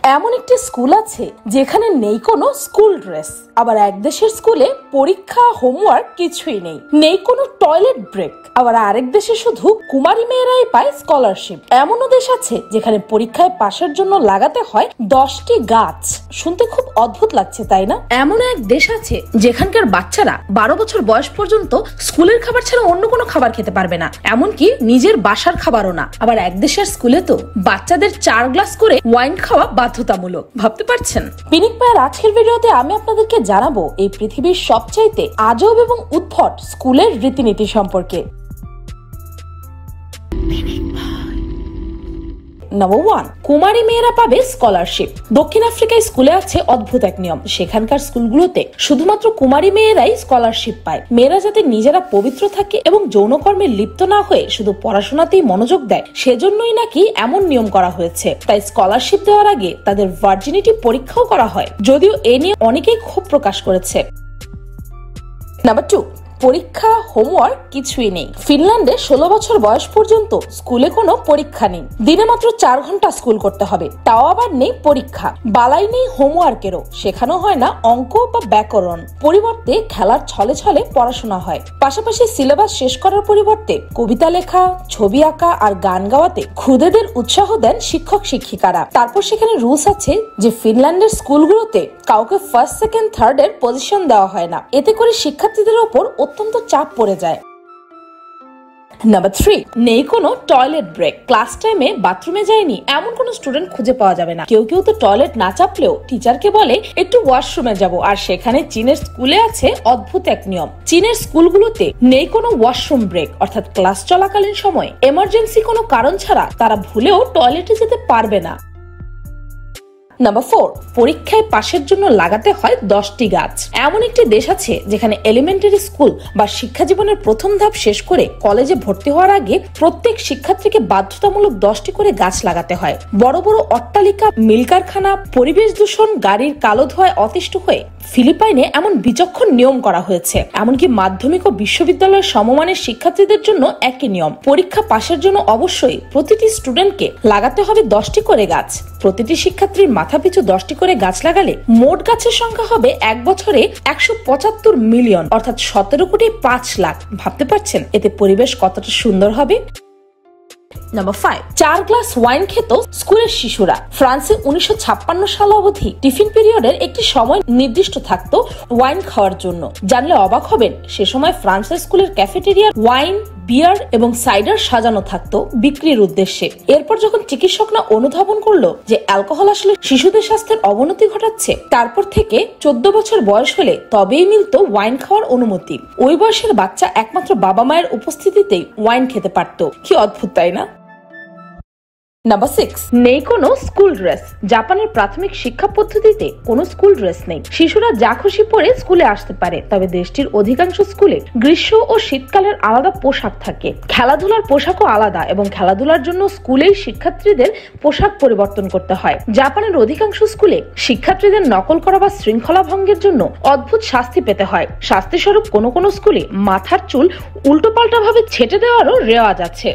এমন একটি স্কুল আছে যেখানে নেই কোনো স্কুল ড্রেস, আবার এক দেশের স্কুলে পরীক্ষা হোমওয়ার্ক কিছুই নেই, নেই কোনো টয়লেট ব্রেক, আবার আরেক দেশে শুধু কুমারী মেয়েরাই পায় স্কলারশিপ। এমনও দেশ আছে যেখানে পরীক্ষায় পাশের জন্য লাগাতে হয় 10টি গাছ। শুনতে খুব অদ্ভুত লাগছে, তাই না? এমন এক দেশ আছে যেখানকার বাচ্চারা 12 বছর বয়স পর্যন্ত স্কুলের খাবার ছাড়া অন্য কোনো খাবার খেতে পারবে না, এমনকি নিজের বাসার খাবারও না। আবার এক দেশের স্কুলে তো বাচ্চাদের 4 গ্লাস করে ওয়াইন খাওয়া বাধ্যতামূলক। ভাবতে পারছেন? পিনিক পায়ের আজকের ভিডিওতে আমি আপনাদেরকে জানাবো এই পৃথিবীর সবচাইতে আজব এবং উদ্ভট স্কুলের রীতিনীতি সম্পর্কে। নাম্বার 1, কুমারী মেয়েরা পাবে স্কলারশিপ। দক্ষিণ আফ্রিকায় স্কুলে আছে অদ্ভুত এক নিয়ম। সেখানকার স্কুলগুলোতে শুধুমাত্র কুমারী মেয়েরাই স্কলারশিপ পায়। মেয়েরা যাতে নিজেরা পবিত্র থাকে এবং যৌনকর্মে লিপ্ত না হয়ে শুধু পড়াশোনাতেই মনোযোগ দেয়, সেজন্যই নাকি এমন নিয়ম করা হয়েছে। তাই স্কলারশিপ দেওয়ার আগে তাদের ভার্জিনিটি পরীক্ষাও করা হয়, যদিও এ নিয়ে অনেকেই ক্ষোভ প্রকাশ করেছে। নাম্বার 2, পরীক্ষা হোমওয়ার্ক কিছুই নেই। ফিনল্যান্ডে 16 বছর বয়স পর্যন্ত স্কুলে কোনো পরীক্ষা নেই। দিনে মাত্র 4 ঘন্টা স্কুল করতে হবে, তাও আবার নেই পরীক্ষা। বালাই নেই হোমওয়ার্কেরও, শেখানো হয় না অঙ্ক বা ব্যাকরণ। পরিবর্তে খেলার ছলে ছলে পড়াশোনা হয়। পাশাপাশি সিলেবাস শেষ করার পরিবর্তে কবিতা লেখা, ছবি আঁকা আর গান গাওয়াতে খুদেদের উৎসাহ দেন শিক্ষক শিক্ষিকারা। তারপর সেখানে রুলস আছে যে ফিনল্যান্ডের স্কুলগুলোতে কাউকে ফার্স্ট, সেকেন্ড, থার্ড এর পজিশন দেওয়া হয় না। এতে করে শিক্ষার্থীদের ওপর অত্যন্ত চাপ পড়ে যায়। নাম্বার 3, নেই কোনো টয়লেট ব্রেক। ক্লাস টাইমে বাথরুমে যায়নি এমন কোনো স্টুডেন্ট খুঁজে পাওয়া যাবে না। কেউ কেউ তো টয়লেট না চাপলেও টিচারকে বলে একটু ওয়াশরুমে যাব। আর সেখানে চীনের স্কুলে আছে অদ্ভুত এক নিয়ম। চীনের স্কুলগুলোতে নেই কোনো ওয়াশরুম ব্রেক, অর্থাৎ ক্লাস চলাকালীন সময় এমার্জেন্সি কোনো কারণ ছাড়া তারা ভুলেও টয়লেটে যেতে পারবে না। নাম্বার 4, পরীক্ষায় পাশের জন্য লাগাতে হয় 10টি গাছ। এমন একটি দেশ আছে যেখানে এলিমেন্টারি স্কুল বা শিক্ষা জীবনের প্রথম ধাপ শেষ করে কলেজে ভর্তি হওয়ার আগে প্রত্যেক শিক্ষার্থীকে বাধ্যতামূলক 10টি করে গাছ লাগাতে হয়। বড় বড় অট্টালিকা, মিল কারখানা, পরিবেশ দূষণ, গাড়ির কালো ধোঁয়ায় অতিষ্ঠ হয়ে ফিলিপাইনে এমন বিচক্ষণ নিয়ম করা হয়েছে। এমনকি মাধ্যমিক ও বিশ্ববিদ্যালয়ের সমমানের শিক্ষার্থীদের জন্য একই নিয়ম। পরীক্ষা পাশের জন্য অবশ্যই প্রতিটি স্টুডেন্টকে লাগাতে হবে 10টি করে গাছ। প্রতিটি শিক্ষার্থীর মাথাপিছু 10টি করে গাছ লাগালে মোট গাছের সংখ্যা হবে এক বছরে 175 মিলিয়ন, অর্থাৎ 17 কোটি 5 লাখ। ভাবতে পারছেন এতে পরিবেশ কতটা সুন্দর হবে? নাম্বার 5, 4 গ্লাস ওয়াইন খেত স্কুলের শিশুরা। ফ্রান্সে 1956 সাল অবধি টিফিন পিরিয়ডের একটি সময় নির্দিষ্ট থাকতো ওয়াইন খাওয়ার জন্য। জানলে অবাক হবেন, সে সময় ফ্রান্সের স্কুলের ক্যাফেটেরিয়ার ওয়াইন, বিয়ার এবং সাইডার সাজানো থাকতো বিক্রির উদ্দেশ্যে। এরপর যখন চিকিৎসকরা অনুধাবন করলো যে অ্যালকোহল আসলে শিশুদের স্বাস্থ্যের অবনতি ঘটাচ্ছে, তারপর থেকে 14 বছর বয়স হলে তবেই মিলতো ওয়াইন খাওয়ার অনুমতি। ওই বয়সের বাচ্চা একমাত্র বাবা মায়ের উপস্থিতিতেই ওয়াইন খেতে পারতো। কি অদ্ভুত, তাই না? নাম্বার 6, নেই কোনো স্কুল ড্রেস। জাপানের প্রাথমিক শিক্ষা পদ্ধতিতে কোনো স্কুল ড্রেস নেই। শিশুরা যা খুশি পরে স্কুলে আসতে পারে, তবে দেশটির অধিকাংশ স্কুলে গ্রীষ্ম ও শীতকালের আলাদা পোশাক থাকে। খেলাধুলার পোশাকও আলাদা এবং খেলাধুলার জন্য স্কুলেই শিক্ষার্থীদের পোশাক পরিবর্তন করতে হয়। জাপানের অধিকাংশ স্কুলে শিক্ষার্থীদের নকল করা বা শৃঙ্খলা ভঙ্গের জন্য অদ্ভুত শাস্তি পেতে হয়। শাস্তি স্বরূপ কোনো কোনো স্কুলে মাথার চুল উল্টোপাল্টা ভাবে ছেটে দেওয়ারও রেওয়াজ আছে।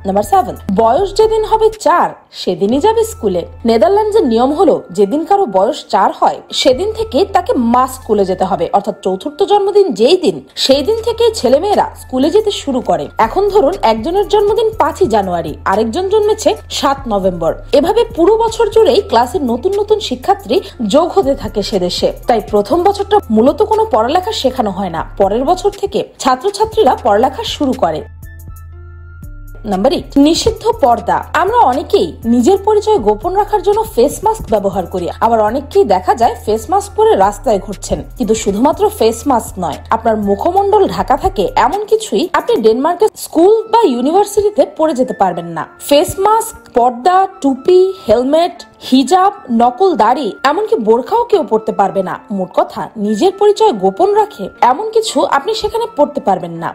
নাম্বার 7, বয়স যেদিন হবে 4 সেদিনই যাবে স্কুলে। নেদারল্যান্ডসের নিয়ম হলো যেদিন কারো বয়স 4 হয় সেদিন থেকে তাকে মাস স্কুলে যেতে হবে, অর্থাৎ চতুর্থ জন্মদিন যেই দিন সেই দিন থেকে ছেলেমেয়েরা স্কুলে যেতে শুরু করে। এখন ধরুন একজনের জন্মদিন 5ই জানুয়ারি, আরেকজন জন্মেছে 7 নভেম্বর। এভাবে পুরো বছর জুড়েই ক্লাসের নতুন নতুন শিক্ষার্থী যোগ হতে থাকে সে দেশে। তাই প্রথম বছরটা মূলত কোনো পড়ালেখা শেখানো হয় না, পরের বছর থেকে ছাত্রছাত্রীরা পড়ালেখা শুরু করে। নাম্বার 8, নিষিদ্ধ পর্দা। আমরা অনেকেই নিজের পরিচয় গোপন রাখার জন্য ফেস মাস্ক ব্যবহার করি, আবার অনেককেই দেখা যায় ফেস মাস্ক পরে রাস্তায় ঘুরছেন। কিন্তু শুধুমাত্র ফেস মাস্ক নয়, আপনার মুখমণ্ডল ঢাকা থাকে এমন কিছুই আপনি ডেনমার্কের স্কুল বা ইউনিভার্সিটিতে পরে যেতে পারবেন না। ফেস মাস্ক, পর্দা, টুপি, হেলমেট, হিজাব, নকল দাড়ি, এমনকি বোরখাও কেউ পড়তে পারবে না। মোট কথা, নিজের পরিচয় গোপন রাখে এমন কিছু আপনি সেখানে পড়তে পারবেন না।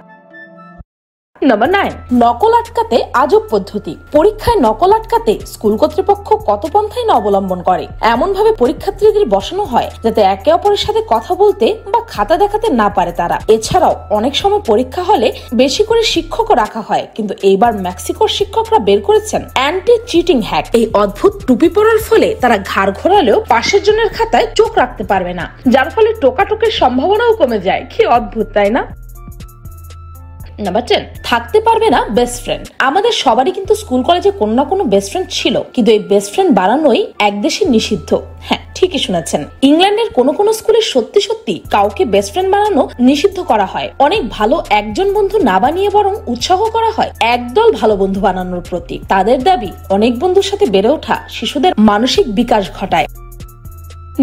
নাম্বার 9, নকল আটকাতে আজব পদ্ধতি। পরীক্ষায় নকল আটকাতে স্কুল কর্তৃপক্ষ কত পন্থাই না অবলম্বন করে। এমন ভাবে পরীক্ষার্থীদের বসানো হয় যাতে একে অপরের সাথে কথা বলতে বা খাতা দেখাতে না পারে তারা। এছাড়াও অনেক সময় পরীক্ষা হলে বেশি করে শিক্ষকও রাখা হয়, কিন্তু এইবার মেক্সিকোর শিক্ষকরা বের করেছেন অ্যান্টি চিটিং হ্যাক। এই অদ্ভুত টুপি পরার ফলে তারা ঘাড় ঘোরালেও পাশের জনের খাতায় চোখ রাখতে পারবে না, যার ফলে টোকাটোকের সম্ভাবনাও কমে যায়। কি অদ্ভুত, তাই না? নাম্বার 10, থাকতে পারবে না বেস্ট ফ্রেন্ড। আমাদের সবারই কিন্তু স্কুল কলেজে কোনো না কোনো বেস্ট ফ্রেন্ড ছিল, কিন্তু এই বেস্ট ফ্রেন্ড বানানোই এক দেশে নিষিদ্ধ। হ্যাঁ, ঠিকই শুনেছেন। ইংল্যান্ডের কোনো কোনো স্কুলে সত্যি সত্যি কাউকে বেস্ট ফ্রেন্ড বানানো নিষিদ্ধ করা হয়। অনেক ভালো একজন বন্ধু না বানিয়ে বরং উৎসাহ করা হয় একদল ভালো বন্ধু বানানোর প্রতি। তাদের দাবি অনেক বন্ধুর সাথে বেড়ে ওঠা শিশুদের মানসিক বিকাশ ঘটায়।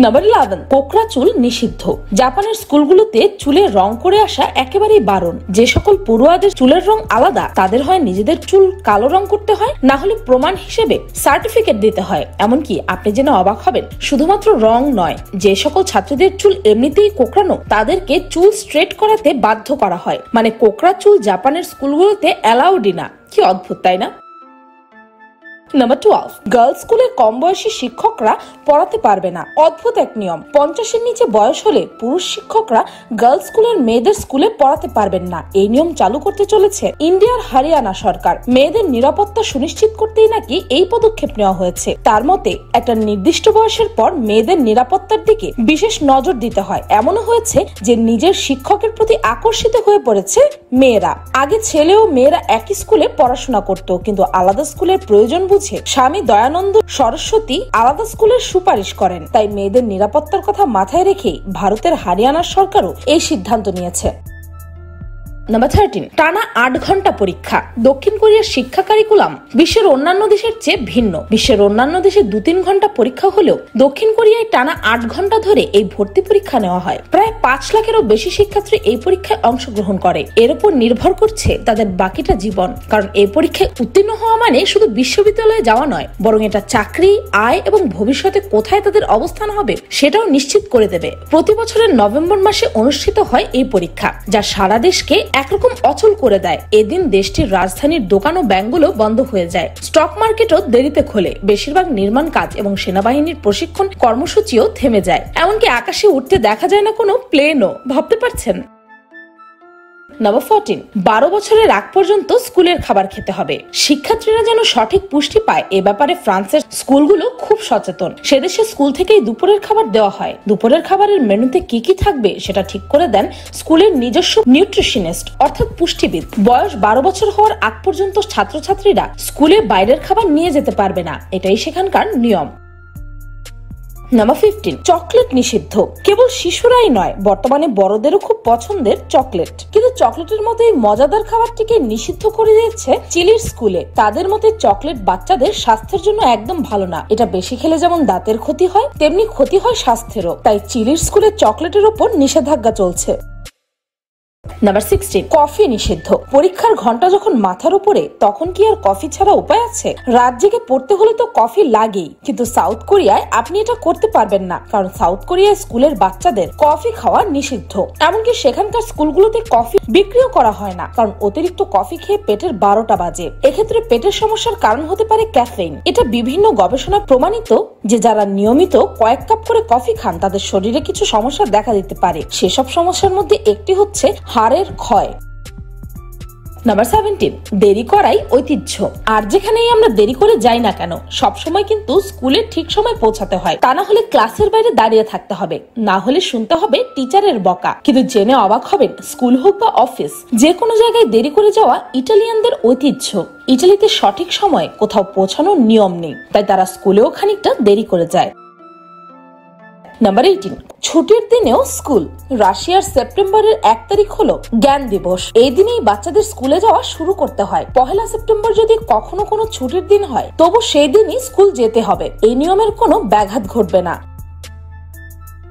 নাম্বার 11, কোকড়া চুল নিষিদ্ধ। জাপানের স্কুলগুলোতে চুলের রং করে আসা একেবারেই বারণ। যে সকল পড়ুয়াদের চুলের রং আলাদা তাদের হয় নিজেদের চুল কালো রং করতে হয়, না হলে প্রমাণ হিসেবে সার্টিফিকেট দিতে হয়। এমনকি আপনি জেনে অবাক হবেন, শুধুমাত্র রং নয়, যে সকল ছাত্রীদের চুল এমনিতেই কোকড়ানো তাদেরকে চুল স্ট্রেট করাতে বাধ্য করা হয়। মানে কোকড়া চুল জাপানের স্কুলগুলোতে অ্যালাউডই না। কি অদ্ভুত, তাই না? নাম্বার 12, গার্লস স্কুলে কম বয়সী শিক্ষকরা পড়াতে পারবে না। অদ্ভুত এক নিয়ম। 50-এর নিচে বয়স হলে পুরুষ শিক্ষকরা গার্লস স্কুলের মেয়েদের স্কুলে পড়াতে পারবেন না। এই নিয়ম চালু করতে চলেছে ইন্ডিয়ার হরিয়ানা সরকার। মেয়েদের নিরাপত্তা সুনিশ্চিত করতেই নাকি এই পদক্ষেপ নেওয়া হয়েছে। তার মতে একটা নির্দিষ্ট বয়সের পর মেয়েদের নিরাপত্তার দিকে বিশেষ নজর দিতে হয়। এমনও হয়েছে যে নিজের শিক্ষকের প্রতি আকর্ষিত হয়ে পড়েছে মেয়েরা। আগে ছেলে ও মেয়েরা একই স্কুলে পড়াশোনা করত, কিন্তু আলাদা স্কুলের প্রয়োজন স্বামী দয়ানন্দ সরস্বতী আলাদা স্কুলের সুপারিশ করেন। তাই মেয়েদের নিরাপত্তার কথা মাথায় রেখেই ভারতের হরিয়ানার সরকারও এই সিদ্ধান্ত নিয়েছে। নাম্বার 13, টানা 8 ঘন্টা পরীক্ষা। দক্ষিণ কোরিয়ার শিক্ষা কারিকুলাম বিশ্বের অন্যান্য দেশের চেয়ে ভিন্ন। বিশ্বের অন্যান্য দেশে 2-3 ঘন্টা পরীক্ষা হলেও দক্ষিণ কোরিয়ায় টানা 8 ঘন্টা ধরে এই ভর্তি পরীক্ষা নেওয়া হয়। প্রায় 5 লাখেরও বেশি শিক্ষার্থী এই পরীক্ষায় অংশগ্রহণ করে। এর উপর নির্ভর করছে তাদের বাকিটা জীবন। কারণ এই পরীক্ষায় উত্তীর্ণ হওয়া মানে শুধু বিশ্ববিদ্যালয়ে যাওয়া নয়, বরং এটা চাকরি, আয় এবং ভবিষ্যতে কোথায় তাদের অবস্থান হবে সেটাও নিশ্চিত করে দেবে। প্রতি বছরের নভেম্বর মাসে অনুষ্ঠিত হয় এই পরীক্ষা, যা সারা দেশকে একরকম অচল করে দেয়। এদিন দেশটির রাজধানীর দোকান ও ব্যাংকগুলো বন্ধ হয়ে যায়। স্টক মার্কেটও দেরিতে খোলে। বেশিরভাগ নির্মাণ কাজ এবং সেনাবাহিনীর প্রশিক্ষণ কর্মসূচিও থেমে যায়। এমনকি আকাশে উঠতে দেখা যায় না কোনো প্লেনও। ভাবতে পারছেন? নাম্বার 14, 12 বছরের আগ পর্যন্ত স্কুলের খাবার খেতে হবে। শিক্ষার্থীরা যেন সঠিক পুষ্টি পায় এ ব্যাপারে ফ্রান্সের স্কুলগুলো খুব সচেতন। সেদেশে স্কুল থেকেই দুপুরের খাবার দেওয়া হয়। দুপুরের খাবারের মেনুতে কি কি থাকবে সেটা ঠিক করে দেন স্কুলের নিজস্ব নিউট্রিশনিস্ট অর্থাৎ পুষ্টিবিদ। বয়স 12 বছর হওয়ার আগ পর্যন্ত ছাত্রছাত্রীরা স্কুলে বাইরের খাবার নিয়ে যেতে পারবে না। এটাই সেখানকার নিয়ম। নাম্বার 15, চকলেট নিষিদ্ধ। কেবল শিশুরাই নয়, বর্তমানে বড়দেরও খুব পছন্দের চকলেট। কিন্তু চকলেটের মতো এই মজাদার খাবারটিকে নিষিদ্ধ করে দিয়েছে চিলির স্কুলে। তাদের মতে চকলেট বাচ্চাদের স্বাস্থ্যের জন্য একদম ভালো না। এটা বেশি খেলে যেমন দাঁতের ক্ষতি হয়, তেমনি ক্ষতি হয় স্বাস্থ্যেরও। তাই চিলির স্কুলে চকলেটের ওপর নিষেধাজ্ঞা চলছে। নাম্বার 16, কফি নিষিদ্ধ। পরীক্ষার ঘন্টা যখন মাথার উপরে, তখন কি আর কফি ছাড়া উপায় আছে? রাত জেগে পড়তে হলে তো কফি লাগেই। কিন্তু সাউথ কোরিয়ায় আপনি এটা করতে পারবেন না, কারণ সাউথ কোরিয়ায় স্কুলের বাচ্চাদের কফি খাওয়া নিষিদ্ধ। এমনকি সেখানকার স্কুলগুলোতে কফি বিক্রিও করা হয় না, কারণ অতিরিক্ত কফি খেয়ে পেটের 12টা বাজে। এক্ষেত্রে পেটের সমস্যার কারণ হতে পারে ক্যাফেইন। এটা বিভিন্ন গবেষণায় প্রমাণিত যে যারা নিয়মিত কয়েক কাপ করে কফি খান তাদের শরীরে কিছু সমস্যা দেখা দিতে পারে। সেসব সমস্যার মধ্যে একটি হচ্ছে হাড়ের ক্ষয়। নাম্বার 17, দেরি করাই ঐতিহ্য। আর যেখানেই আমরা দেরি করে যাই না কেন, সবসময় কিন্তু স্কুলে ঠিক সময় পৌঁছাতে হয়। তা না হলে ক্লাসের বাইরে দাঁড়িয়ে থাকতে হবে, না হলে শুনতে হবে টিচারের বকা। কিন্তু জেনে অবাক হবেন, স্কুল হোক বা অফিস, যে কোনো জায়গায় দেরি করে যাওয়া ইটালিয়ানদের ঐতিহ্য। ইটালিতে সঠিক সময়ে কোথাও পৌঁছানোর নিয়ম নেই, তাই তারা স্কুলেও খানিকটা দেরি করে যায়। নাম্বার 18, ছুটির দিনেও স্কুল। রাশিয়ার সেপ্টেম্বরের 1 তারিখ হলো জ্ঞান দিবস। এই দিনেই বাচ্চাদের স্কুলে যাওয়া শুরু করতে হয়। 1 সেপ্টেম্বর যদি কখনো কোনো ছুটির দিন হয়, তবু সেই দিনই স্কুল যেতে হবে। এই নিয়মের কোনো ব্যাঘাত ঘটবে না।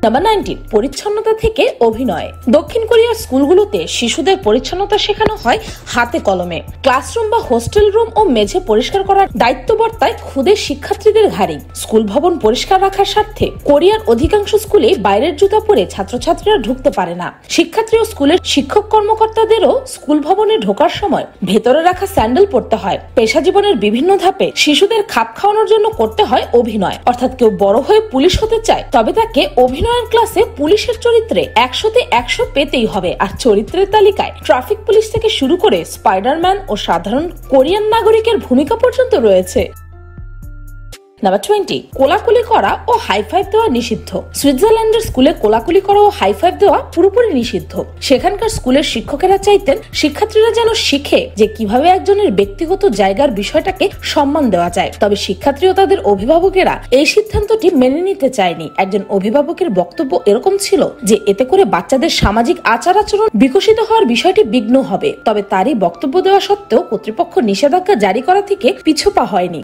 নাম্বার 19, পরিচ্ছন্নতা থেকে অভিনয়। দক্ষিণ কোরিয়ার স্কুলগুলোতে শিশুদের পরিচ্ছন্নতা শেখানো হয় হাতে কলমে। ক্লাসরুম বা হোস্টেল রুম ও মেঝে পরিষ্কার করার দায়িত্ব বর্তায় খুদে শিক্ষার্থীদের ঘাড়ে। স্কুল ভবন পরিষ্কার রাখার স্বার্থে কোরিয়ার অধিকাংশ স্কুলে বাইরের জুতা পরে ছাত্রছাত্রীরা ঢুকতে পারে না। শিক্ষার্থী ও স্কুলের শিক্ষক কর্মকর্তাদেরও স্কুল ভবনে ঢোকার সময় ভেতরে রাখা স্যান্ডেল পরতে হয়। পেশা জীবনের বিভিন্ন ধাপে শিশুদের খাপ খাওয়ানোর জন্য করতে হয় অভিনয়। অর্থাৎ কেউ বড় হয়ে পুলিশ হতে চায়, তবে তাকে অভিনয়ের ক্লাসে পুলিশের চরিত্রে 100তে 100 পেতেই হবে। আর চরিত্রের তালিকায় ট্রাফিক পুলিশ থেকে শুরু করে স্পাইডারম্যান ও সাধারণ কোরিয়ান নাগরিকের ভূমিকা পর্যন্ত রয়েছে। নাম্বার 20, কোলাকুলি করা ও হাই ফাইভ দেওয়া নিষিদ্ধ। সুইজারল্যান্ডের স্কুলে কোলাকুলি করা ও হাই ফাইভ দেওয়া পুরোপুরি নিষিদ্ধ। সেখানকার স্কুলের শিক্ষকেরা চাইতেন শিক্ষার্থীরা যেন শিখে যে কিভাবে একজনের ব্যক্তিগত জায়গার বিষয়টাকে সম্মান দেওয়া যায়। তবে শিক্ষার্থী ও তাদের অভিভাবকেরা এই সিদ্ধান্তটি মেনে নিতে চায়নি। একজন অভিভাবকের বক্তব্য এরকম ছিল যে এতে করে বাচ্চাদের সামাজিক আচার আচরণ বিকশিত হওয়ার বিষয়টি বিঘ্ন হবে। তবে তারই বক্তব্য দেওয়া সত্ত্বেও কর্তৃপক্ষ নিষেধাজ্ঞা জারি করা থেকে পিছুপা হয়নি।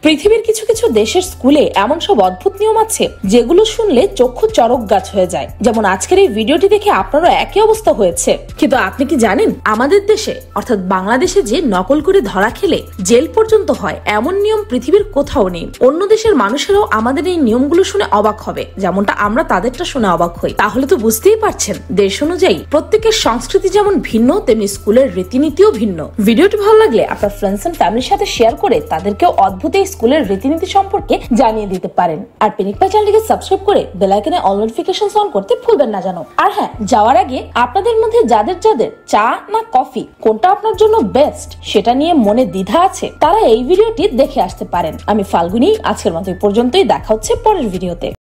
পৃথিবীর কিছু কিছু দেশের স্কুলে এমন সব অদ্ভুত নিয়ম আছে যেগুলো শুনলে চক্ষু চড়ক গাছ হয়ে যায়। যেমন আজকের এই ভিডিওটি দেখে আপনারও একই অবস্থা হয়েছে। কিন্তু আপনি কি জানেন আমাদের দেশে অর্থাৎ বাংলাদেশে যে নকল করে ধরা খেলে জেল পর্যন্ত হয়, এমন নিয়ম পৃথিবীর কোথাও নেই। অন্য দেশের মানুষেরাও আমাদের এই নিয়মগুলো শুনে অবাক হবে, যেমনটা আমরা তাদেরটা শুনে অবাক হই। তাহলে তো বুঝতেই পারছেন দেশ অনুযায়ী প্রত্যেকের সংস্কৃতি যেমন ভিন্ন, তেমনি স্কুলের রীতিনীতিও ভিন্ন। ভিডিওটি ভালো লাগলে আপনার ফ্রেন্ডস এন্ড ফ্যামিলির সাথে শেয়ার করে তাদেরকেও অদ্ভুত স্কুলের রীতিনীতি সম্পর্কে জানিয়ে দিতে পারেন। আর পিনিক পাই চ্যানেলটিকে সাবস্ক্রাইব করে বেল আইকনে অল নোটিফিকেশনস অন করতে ভুলবেন না জানো। আর হ্যাঁ, যাওয়ার আগে আপনাদের মধ্যে যাদের যাদের চা না কফি কোনটা আপনার জন্য বেস্ট সেটা নিয়ে মনে দ্বিধা আছে, তারা এই ভিডিওটি দেখে আসতে পারেন। আমি ফাল্গুনী, আজকের মতো এই পর্যন্তই। দেখা হচ্ছে পরের ভিডিওতে।